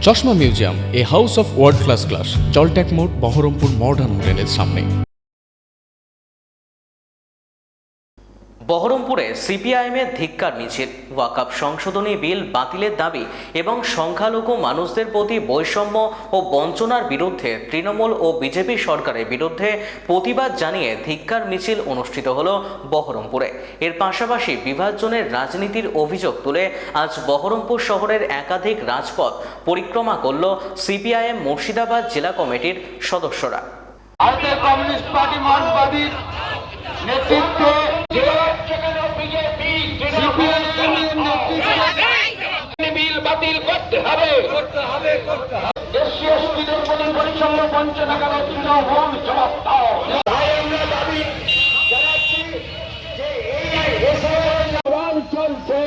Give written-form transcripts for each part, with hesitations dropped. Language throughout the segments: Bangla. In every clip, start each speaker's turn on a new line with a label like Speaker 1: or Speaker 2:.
Speaker 1: চশমা museum, a house of world class, জলট্যাক মোড়, বহরমপুর মডার্ন হোটেলের সামনে।
Speaker 2: বহরমপুরে সিপিআইএমের ধিক্কার মিছিল, ওয়াকফ সংশোধনী বিল বাতিলের দাবি এবং সংখ্যালঘু মানুষদের প্রতি বৈষম্য ও বঞ্চনার বিরুদ্ধে তৃণমূল ও বিজেপি সরকারের বিরুদ্ধে প্রতিবাদ জানিয়ে ধিক্কার মিছিল অনুষ্ঠিত হলো বহরমপুরে। এর পাশাপাশি বিভাজনের রাজনীতির অভিযোগ তুলে আজ বহরমপুর শহরের একাধিক রাজপথ পরিক্রমা করল সিপিআইএম মুর্শিদাবাদ জেলা কমিটির সদস্যরা।
Speaker 3: ভারতের কমিউনিস্ট পার্টি মার্ক্সবাদীর নেতৃত্বে বিল বাতিল করতে হবে। এসসি এসটিদের প্রতি বৈষম্য বঞ্চনা কেন তৃণমূল জবাব দাও। আমরা দাবি জানাচ্ছি যে এই চলছে,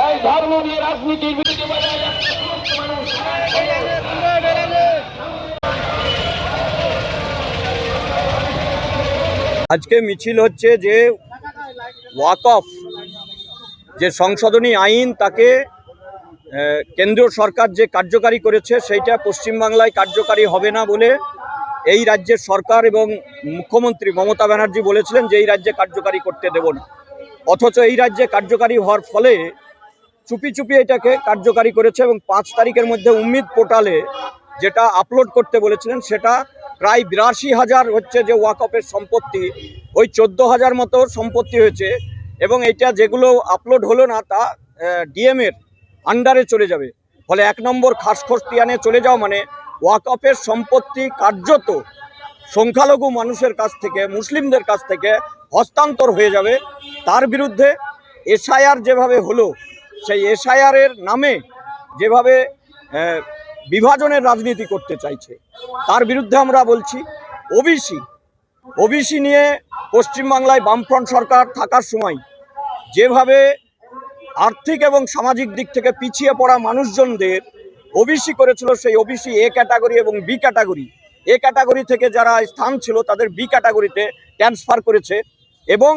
Speaker 3: এই ধর্ম নিয়ে রাজনীতির বিরুদ্ধে বজায় রাখতে সমস্ত মানুষ
Speaker 4: আজকে মিছিল হচ্ছে যে ওয়াকফ যে সংশোধনী আইন তাকে কেন্দ্রীয় সরকার যে কার্যকারী করেছে সেইটা পশ্চিমবাংলায় কার্যকারী হবে না বলে এই রাজ্যের সরকার এবং মুখ্যমন্ত্রী মমতা ব্যানার্জি বলেছিলেন যে এই রাজ্যে কার্যকারী করতে দেব না। অথচ এই রাজ্যে কার্যকারী হওয়ার ফলে চুপি চুপি এটাকে কার্যকারী করেছে এবং 5 তারিখের মধ্যে উম্মিদ পোর্টালে যেটা আপলোড করতে বলেছিলেন সেটা প্রায় 82,000 হচ্ছে যে ওয়াকফের সম্পত্তি, ওই 14,000 মতো সম্পত্তি হয়েছে এবং এটা যেগুলো আপলোড হলো না তা ডিএমের আন্ডারে চলে যাবে। ফলে 1 নম্বর খাসখতিয়ানে চলে যাওয়া মানে ওয়াকফের সম্পত্তি কার্যত সংখ্যালঘু মানুষের কাছ থেকে, মুসলিমদের কাছ থেকে হস্তান্তর হয়ে যাবে। তার বিরুদ্ধে এসআইআর যেভাবে হলো, সেই এসআইআরের নামে যেভাবে বিভাজনের রাজনীতি করতে চাইছে তার বিরুদ্ধে আমরা বলছি। ওবিসি নিয়ে পশ্চিমবাংলায় বামফ্রন্ট সরকার থাকার সময় যেভাবে আর্থিক এবং সামাজিক দিক থেকে পিছিয়ে পড়া মানুষজনদের ওবিসি করেছিল, সেই ওবিসি এ ক্যাটাগরি এবং বি ক্যাটাগরি, এ ক্যাটাগরি থেকে যারা স্থান ছিল তাদের বি ক্যাটাগরিতে ট্রান্সফার করেছে এবং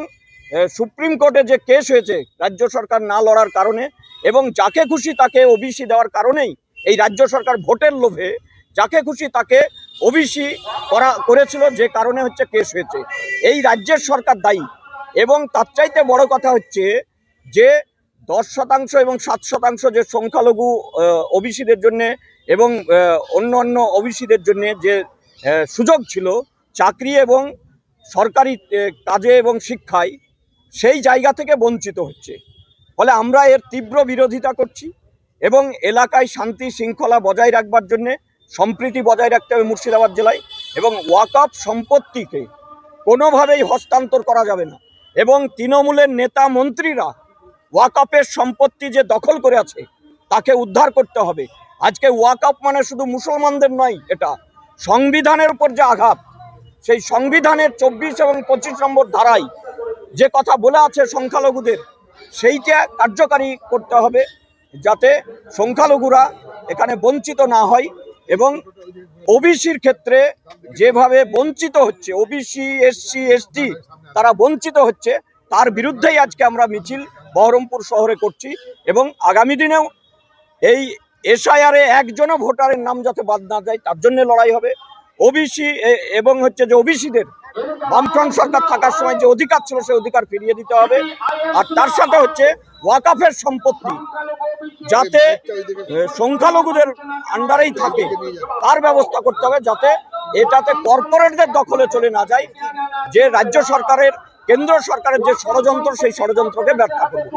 Speaker 4: সুপ্রিম কোর্টে যে কেস হয়েছে রাজ্য সরকার না লড়ার কারণে এবং যাকে খুশি তাকে ওবিসি দেওয়ার কারণেই এই রাজ্য সরকার ভোটের লোভে যাকে খুশি তাকে ওবিসি করেছিল, যে কারণে হচ্ছে কেস হয়েছে। এই রাজ্যের সরকার দায়ী এবং তার চাইতে বড় কথা হচ্ছে যে 10% এবং 7% যে সংখ্যালঘু ওবিসিদের জন্যে এবং অন্য ওবিসিদের জন্যে যে সুযোগ ছিল চাকরি এবং সরকারি কাজে এবং শিক্ষায়, সেই জায়গা থেকে বঞ্চিত হচ্ছে। ফলে আমরা এর তীব্র বিরোধিতা করছি এবং এলাকায় শান্তি শৃঙ্খলা বজায় রাখবার জন্যে, সম্প্রীতি বজায় রাখতে হবে মুর্শিদাবাদ জেলায় এবং ওয়াকফ সম্পত্তিকে কোনোভাবেই হস্তান্তর করা যাবে না এবং তৃণমূলের নেতা মন্ত্রীরা ওয়াকফের সম্পত্তি যে দখল করে আছে তাকে উদ্ধার করতে হবে। আজকে ওয়াকফ মানে শুধু মুসলমানদের নয়, এটা সংবিধানের উপর যে আঘাত, সেই সংবিধানের 24 এবং 25 নম্বর ধারায় যে কথা বলা আছে সংখ্যালঘুদের, সেইটা কার্যকারী করতে হবে যাতে সংখ্যালঘুরা এখানে বঞ্চিত না হয় এবং ওবিসির ক্ষেত্রে যেভাবে বঞ্চিত হচ্ছে, ওবিসি এসসি এসটি তারা বঞ্চিত হচ্ছে, তার বিরুদ্ধেই আজকে আমরা মিছিল বহরমপুর শহরে করছি এবং আগামী দিনেও এই এসআইআরে একজনও ভোটারের নাম যাতে বাদ না যায় তার জন্য লড়াই হবে। ওবিসি এবং হচ্ছে যে ওবিসিদের বামফ্রন্ট সরকার থাকার সময় যে অধিকার ছিল সেই অধিকার ফিরিয়ে দিতে হবে। আর তার সাথে হচ্ছে ওয়াকফের সম্পত্তি যাতে সংখ্যালঘুদের আন্ডারেই থাকে তার ব্যবস্থা করতে হবে, যাতে এটাতে কর্পোরেটদের দখলে চলে না যায়। যে রাজ্য সরকারের, কেন্দ্র সরকারের যে ষড়যন্ত্র, সেই ষড়যন্ত্রকে ব্যর্থ করবে।